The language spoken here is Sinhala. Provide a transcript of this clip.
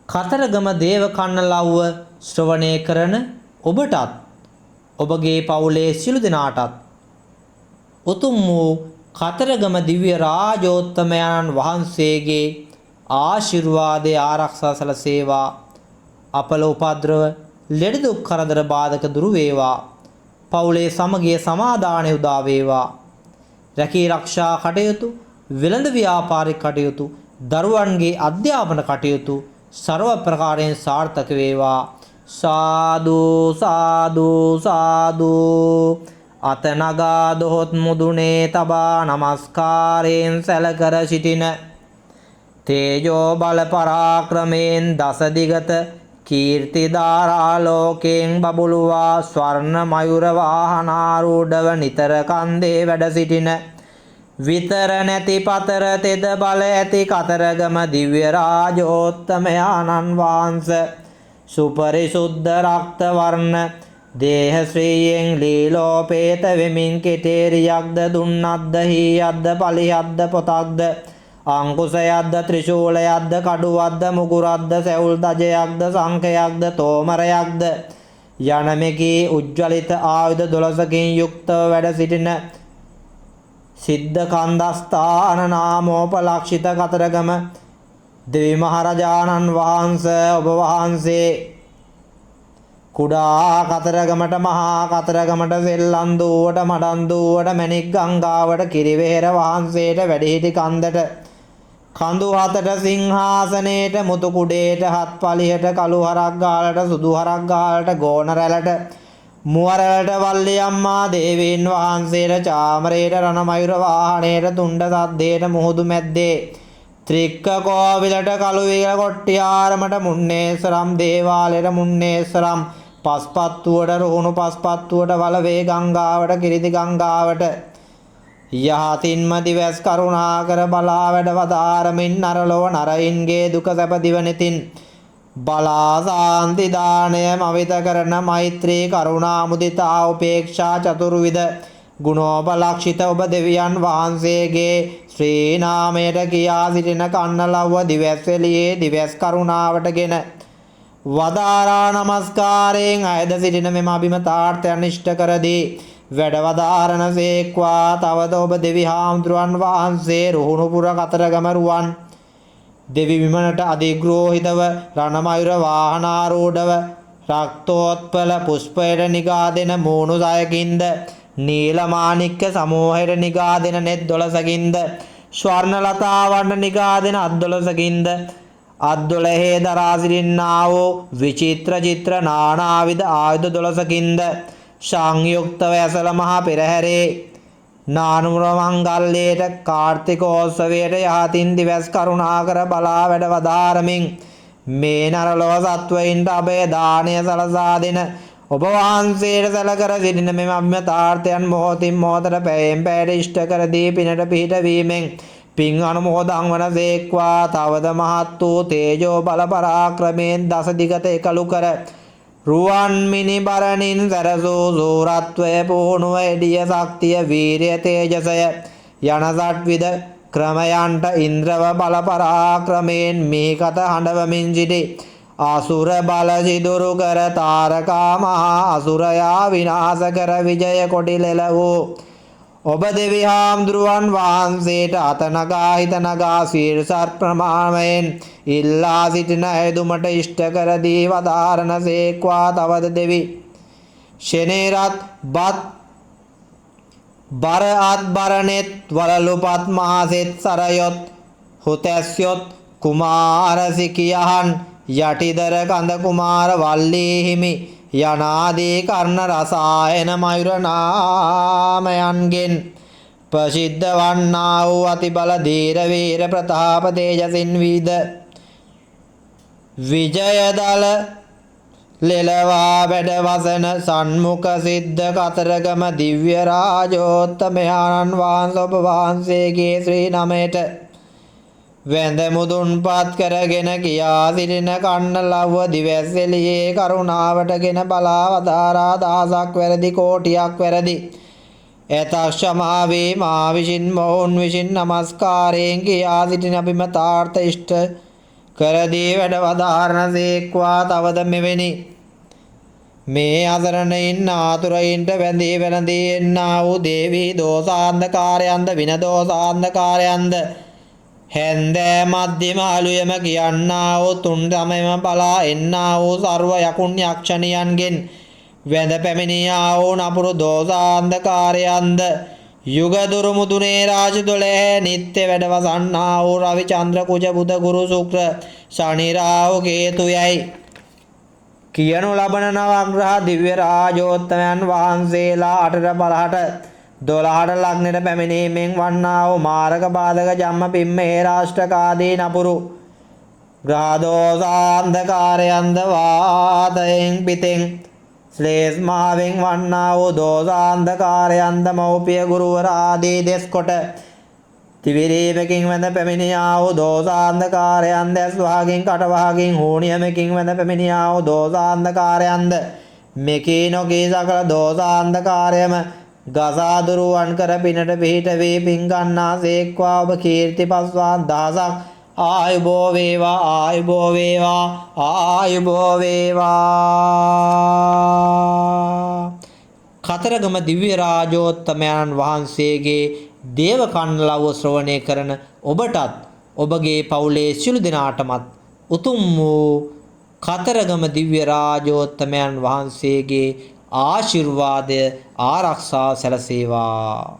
කතරගම දේව කන්නලව්ව ශ්‍රවණය කරන ඔබටත් ඔබගේ පවුලේ සිළු දෙනාටත් උතුම් වූ කතරගම දිව්‍ය රාජෝත්තමයන් වහන්සේගේ ආශිර්වාදයේ ආරක්ෂා සැලසේවා. අපල උපද්‍රව ලෙඩ දුක් කරදර බාධක දුරු වේවා. පවුලේ සමගිය සමාදානය උදා වේවා. රැකී ආරක්ෂා කටයුතු, වෙළඳ ව්‍යාපාරික කටයුතු, දරුවන්ගේ අධ්‍යාපන කටයුතු ਸਰව ප්‍රකාරයෙන් සාර්ථක වේවා. සාදු සාදු සාදු. අත නගා දොහොත් මුදුනේ තබා නමස්කාරයෙන් සැලකර සිටින තේජෝ බල පරාක්‍රමයෙන් දස දිගත කීර්ති ධාරා ලෝකයෙන් බබළුවා ස්වර්ණ මයුර වාහනාරූඪව නිතර කන්දේ වැඩ සිටින විතර නැති පතර තෙද බල ඇති කතරගම දිව්‍ය රාජෝත්තමයාණන් වහන්සේ සුපරිසුද්ධ රක්ත වර්ණ දේහ ශ්‍රීයෙන් ලීලෝපේත වෙමින් කෙටේරියක්ද දුන්නක්ද හීයක්ද පලියක්ද පොතක්ද අංකුසයක්ද ත්‍රිශූලයක්ද කඩුවක්ද මුගුරක්ද සැවුල් දජයක්ද සංකයක්ද තෝමරයක්ද යනමෙකී උජ්වලිත ආයුධ 12කින් යුක්තව වැඩ සිටින සිද්ධ කන්දස්ථාන නාමෝපලක්ෂිත කතරගම දෙවි මහරජාණන් වහන්සේ ඔබ වහන්සේ කුඩා කතරගමට මහා කතරගමට සෙල්ලම් දුවට මඩම් දුවට මණික් ගංගාවට කිරිවෙහෙර වහන්සේට වැඩිහිටි කන්දට කඳු හතට සිංහාසනේට මුතු කුඩේට හත් පලියට කළු හරක් ගාලට සුදු හරක් ගාලට ගෝණ රැළට මුවරැළට වල්ලි අම්මා දේවීන් වහන්සේට චාමරේට රණමයුර වාහනේට තුණ්ඩ සද්දේට මුහුදු මැද්දේ ත්‍රික්ක කෝවිලට කළුවිල කොට්ටියාරමට මුන්නේසරම් දේවාලයට මුන්නේසරම් පස්පත්තුවට රුහුණු පස්පත්තුවට වලවේ ගංගාවට කිරිදි ගංගාවට යහතින්ම දිවස් කරුණාකර බලා වැඩ වදාරමින් නරලොව නරයින්ගේ දුක සැප දිවනිතින් බලා සාන්ති දානය මවිත කරන මෛත්‍රී කරුණා මුදිතා උපේක්ෂා චතුර්විධ ගුණෝපලක්ෂිත ඔබ දෙවියන් වහන්සේගේ ශ්‍රී නාමයට කියා සිටින කන්නලව්ව දිවස් එළියේ දිවස් කරුණාවටගෙන වදාරා නමස්කාරයෙන් අයද සිටින මෙම අභිමතාර්ථයන් ඉෂ්ට කරදී වැඩවදාරණ සේක්වා. තවද ඔබ දෙවි හාමුදුරුවන් වහන්සේ රුහුණුපුර කතරගම රුවන් දෙවි විමනට අධිග්‍රෝහිතව රණමයුර වාහනාරූඪව රක්තෝත්පල පුෂ්පයට නිගා දෙන මූණු සයකින්ද නීලමාණික්ක සමූහයට නිගා දෙන නෙත් 12කින්ද ස්වර්ණ ලතාවන්ට නිගා දෙන අත් 12කින්ද අත් 12 දරා සිටින්නා වූ විචිත්‍ර චිත්‍ර නානාවිධ ආයුධ 12කින්ද සංයුක්තව ඇසළ මහා පෙරහැරේ නානුර මංගල්‍යයට කාර්තිකෝත්සවයට යහතින් දිවස් කරුණාකර බලා වැඩ වදාරමින් මේ නරලොව සත්වයින්ට අභය දානය සලසා දෙන ඔබ වහන්සේට සැලකර සිටින මෙම අභිමතාර්ථයන් මොහොතින් මොහොතට පැයෙන් පැයට ඉෂ්ට කර දී පිනට පිහිට වීමෙන් පින් අනුමෝදන් වන සේක්වා. තවද මහත් වූ තේජෝ බල පරාක්‍රමයෙන් දස දිගත එකලු කර රුවන් මිනි බරණින් සැරසූ සූරත්වය පුහුණුව එඩිය ශක්තිය වීරිය තේජසය යන සට්විධ ක්‍රමයන්ට ඉන්ද්‍රව බල පරාක්‍රමයෙන් මිහිකත හඬවමින් සිටි අසුර බල සිදුරු කර තාරකා මහා අසුරයා විනාශ කර විජය කොටිලෙල වූ ඔබ දෙවි හාමුදුරුවන් වහන්සේට අත නගා හිත නගා සීර්සත් ප්‍රමාණයෙන් ඉල්ලා සිටින ඇදුමට ඉෂ්ට කර දී වදාරණ සේක්වා. තවද දෙවි ශනේරත් බත් බර අත් බරනෙත් වලලුපත් මහසෙත් සරයොත් හුතැස්යොත් කුමාර සිකියහන් යටිදර කඳ කුමාර වල්ලී හිමි යනාදී කර්ණ රසායන මයුර නාමයන්ගෙන් ප්‍රසිද්ධ වන්නා වූ අතිබල ධීර වීර ප්‍රතාප තේජසින් විද විජයදල ලෙලවා වැඩ වසන සන්මුඛ සිද්ධ කතරගම දිව්‍ය රාජෝත්තමයාණන් වහන්සේ ඔබ වහන්සේගේ ශ්‍රී නමයට වැඳ මුදුන්පත් කරගෙන කියා සිටින කන්නලව්ව දිවස් එළියේ කරුණාවටගෙන බලා වදාරා දහසක් වැරදි කෝටියක් වැරදි එතක්ෂමා වේ මා විසින් මොවුන් විසින් නමස්කාරයෙන් කියා සිටින අභිමතාර්ථ ඉෂ්ට කරදී වැඩ වදාරණ සේක්වා. තවද මෙවැනි මේ අසරණයින් ආතුරයින්ට වැඳී වැළඳී එන්නා වූ දේවී දෝසාන්ධකාරයන්ද වින දෝසාන්ධකාරයන්ද හැන්දෑ මධ්‍යම අලුයම කියන්නා වූ තුන් සමයම බලා එන්නා වූ සර්ව යකුන් යක්ෂණියන්ගෙන් වැඳ පැමිණියා වූ නපුරු දෝසාන්ධකාරයන්ද යුගදුරු මුදුනේ රාජ 12 නිත්‍ය වැඩවසන්නා වූ රවි චන්ද්‍ර කුජ බුධ ගුරු ශුක්‍ර ශනි රාහු කේතු යයි කියනු ලබන නවග්‍රහ දිව්‍ය රාජෝත්තමයන් වහන්සේලා 8ට 12ට 12ට ලග්නෙට පැමිණීමෙන් වන්නා වූ මාරක බාධක ජම්ම පිම්ම හේරාෂ්ටකාදී නපුරු ග්‍රහ දෝසාන්ධකාරයන්ද වාතයෙන් පිතෙන් ශ්ලේෂ්මාවෙන් වන්නා වූ දෝසාන්ධකාරයන්ද මෞපිය ගුරුවර ආදී දෙස් කොට තිවිරීමකින් වැඳ පැමිණියා වූ දෝසාන්ධකාරයන්ද ඇස් වහකින් කට වහකින් හෝනියමකින් වැඳ පැමිණියා වූ දෝසාන්ධකාරයන්ද මෙකී නොකී සකල දෝසාන්ධකාරයම ගසා දුරුවන් කර පිනට පිහිට වේ පින් ගන්නා සේක්වා. ඔබ කීර්ති පස්වාන් දහසක් ආයුබෝ වේවා ආයුබෝ වේවා ආයුබෝ වේවා. කතරගම දිව්‍ය රාජෝත්තමයන් වහන්සේගේ දේව කණ්ඩලව ශ්‍රවණය කරන ඔබටත් ඔබගේ පවුලේ සියලු දෙනාටමත් උතුම් වූ කතරගම දිව්‍ය රාජෝත්තමයන් වහන්සේගේ ආශිර්වාදය ආරක්ෂා සැලසේවා.